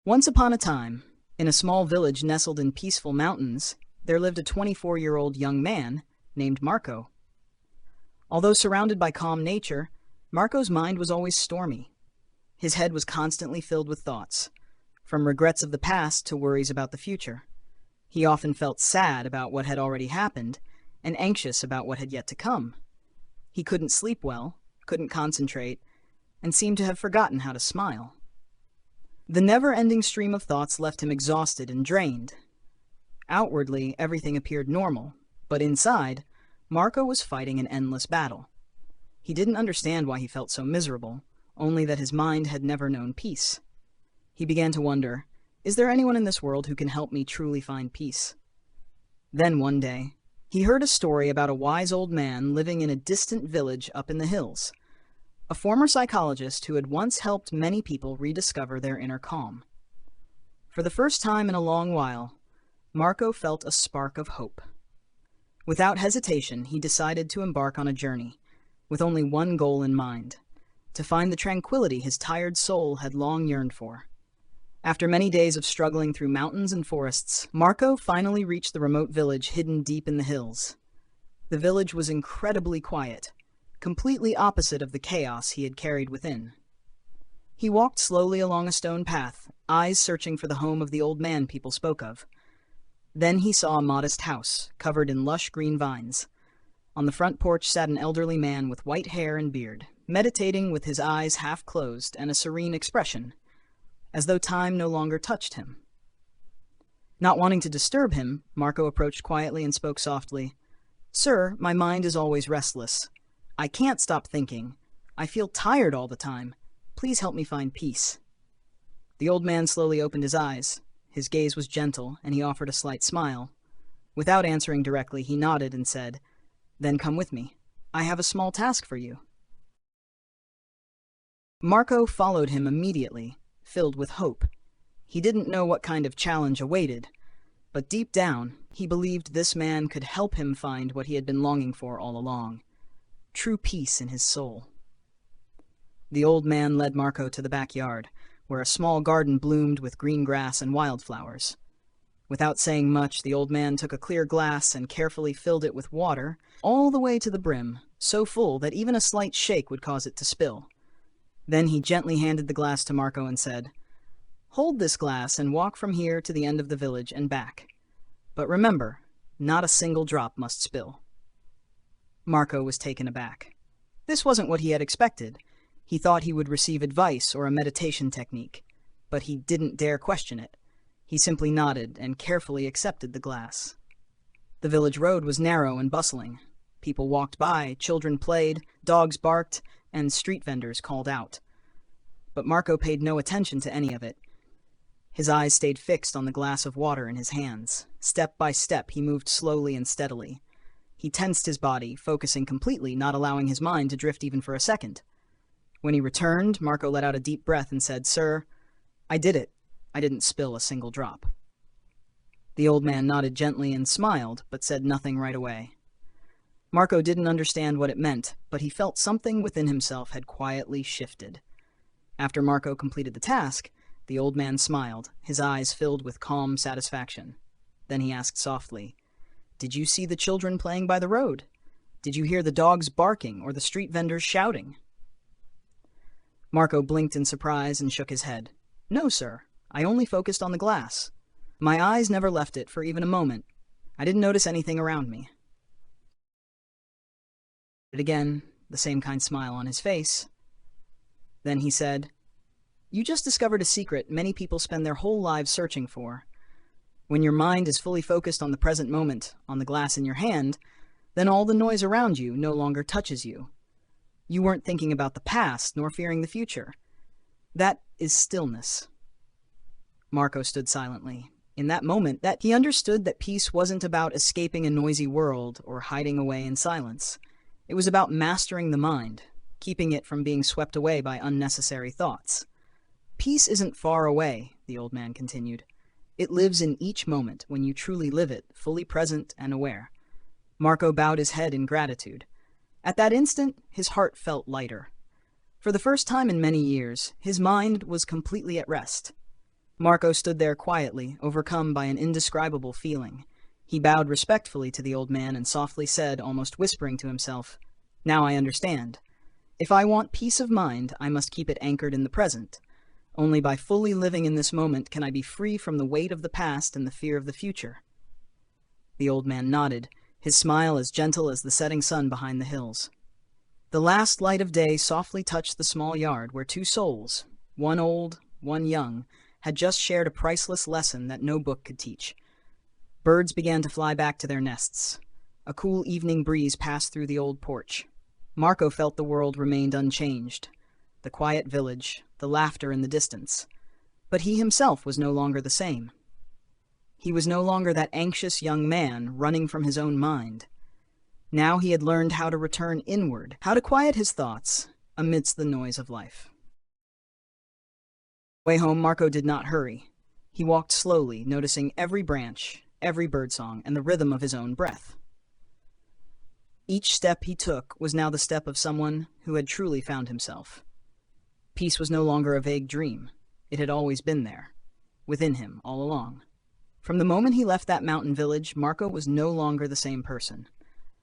Once upon a time, in a small village nestled in peaceful mountains, there lived a 24-year-old young man named Marco. Although surrounded by calm nature, Marco's mind was always stormy. His head was constantly filled with thoughts, from regrets of the past to worries about the future. He often felt sad about what had already happened and anxious about what had yet to come. He couldn't sleep well, couldn't concentrate, and seemed to have forgotten how to smile. The never-ending stream of thoughts left him exhausted and drained. Outwardly, everything appeared normal, but inside, Marco was fighting an endless battle. He didn't understand why he felt so miserable, only that his mind had never known peace. He began to wonder, is there anyone in this world who can help me truly find peace? Then one day, he heard a story about a wise old man living in a distant village up in the hills. A former psychologist who had once helped many people rediscover their inner calm. For the first time in a long while, Marco felt a spark of hope. Without hesitation, he decided to embark on a journey, with only one goal in mind: to find the tranquility his tired soul had long yearned for. After many days of struggling through mountains and forests, Marco finally reached the remote village hidden deep in the hills. The village was incredibly quiet, completely opposite of the chaos he had carried within. He walked slowly along a stone path, eyes searching for the home of the old man people spoke of. Then he saw a modest house, covered in lush green vines. On the front porch sat an elderly man with white hair and beard, meditating with his eyes half closed and a serene expression, as though time no longer touched him. Not wanting to disturb him, Marco approached quietly and spoke softly. "Sir, my mind is always restless. I can't stop thinking. I feel tired all the time. Please help me find peace." The old man slowly opened his eyes. His gaze was gentle, and he offered a slight smile. Without answering directly, he nodded and said, "Then come with me. I have a small task for you." Marco followed him immediately, filled with hope. He didn't know what kind of challenge awaited, but deep down, he believed this man could help him find what he had been longing for all along: true peace in his soul. The old man led Marco to the backyard, where a small garden bloomed with green grass and wildflowers. Without saying much, the old man took a clear glass and carefully filled it with water, all the way to the brim, so full that even a slight shake would cause it to spill. Then he gently handed the glass to Marco and said, "Hold this glass and walk from here to the end of the village and back. But remember, not a single drop must spill." Marco was taken aback. This wasn't what he had expected. He thought he would receive advice or a meditation technique, but he didn't dare question it. He simply nodded and carefully accepted the glass. The village road was narrow and bustling. People walked by, children played, dogs barked, and street vendors called out. But Marco paid no attention to any of it. His eyes stayed fixed on the glass of water in his hands. Step by step, he moved slowly and steadily. He tensed his body, focusing completely, not allowing his mind to drift even for a second. When he returned, Marco let out a deep breath and said, "Sir, I did it. I didn't spill a single drop." The old man nodded gently and smiled, but said nothing right away. Marco didn't understand what it meant, but he felt something within himself had quietly shifted. After Marco completed the task, the old man smiled, his eyes filled with calm satisfaction. Then he asked softly, "Did you see the children playing by the road? Did you hear the dogs barking or the street vendors shouting?" Marco blinked in surprise and shook his head. "No, sir. I only focused on the glass. My eyes never left it for even a moment. I didn't notice anything around me." Again, the same kind smile on his face. Then he said, "You just discovered a secret many people spend their whole lives searching for. When your mind is fully focused on the present moment, on the glass in your hand, then all the noise around you no longer touches you. You weren't thinking about the past, nor fearing the future. That is stillness." Marco stood silently. In that moment, he understood that peace wasn't about escaping a noisy world or hiding away in silence. It was about mastering the mind, keeping it from being swept away by unnecessary thoughts. "Peace isn't far away," the old man continued. "It lives in each moment when you truly live it, fully present and aware." Marco bowed his head in gratitude. At that instant, his heart felt lighter. For the first time in many years, his mind was completely at rest. Marco stood there quietly, overcome by an indescribable feeling. He bowed respectfully to the old man and softly said, almost whispering to himself, "Now I understand. If I want peace of mind, I must keep it anchored in the present. Only by fully living in this moment can I be free from the weight of the past and the fear of the future." The old man nodded, his smile as gentle as the setting sun behind the hills. The last light of day softly touched the small yard where two souls, one old, one young, had just shared a priceless lesson that no book could teach. Birds began to fly back to their nests. A cool evening breeze passed through the old porch. Marco felt the world remained unchanged. The quiet village, the laughter in the distance. But he himself was no longer the same. He was no longer that anxious young man running from his own mind. Now he had learned how to return inward, how to quiet his thoughts amidst the noise of life. Way home, Marco did not hurry. He walked slowly, noticing every branch, every birdsong, and the rhythm of his own breath. Each step he took was now the step of someone who had truly found himself. Peace was no longer a vague dream. It had always been there, within him, all along. From the moment he left that mountain village, Marco was no longer the same person.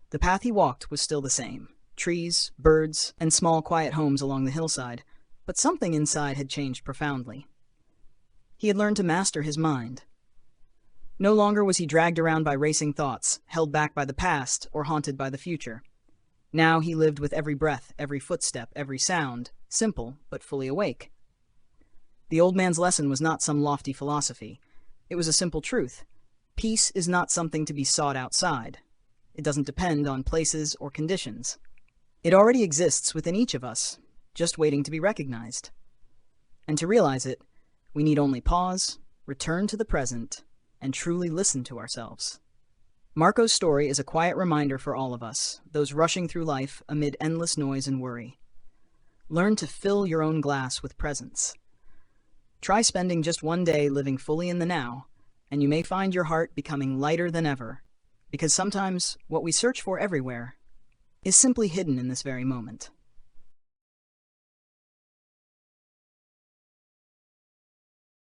The path he walked was still the same. Trees, birds, and small quiet homes along the hillside, but something inside had changed profoundly. He had learned to master his mind. No longer was he dragged around by racing thoughts, held back by the past, or haunted by the future. Now he lived with every breath, every footstep, every sound, simple but fully awake. The old man's lesson was not some lofty philosophy. It was a simple truth. Peace is not something to be sought outside. It doesn't depend on places or conditions. It already exists within each of us, just waiting to be recognized. And to realize it, we need only pause, return to the present, and truly listen to ourselves. Marco's story is a quiet reminder for all of us, those rushing through life amid endless noise and worry. Learn to fill your own glass with presence. Try spending just one day living fully in the now, and you may find your heart becoming lighter than ever, because sometimes what we search for everywhere is simply hidden in this very moment.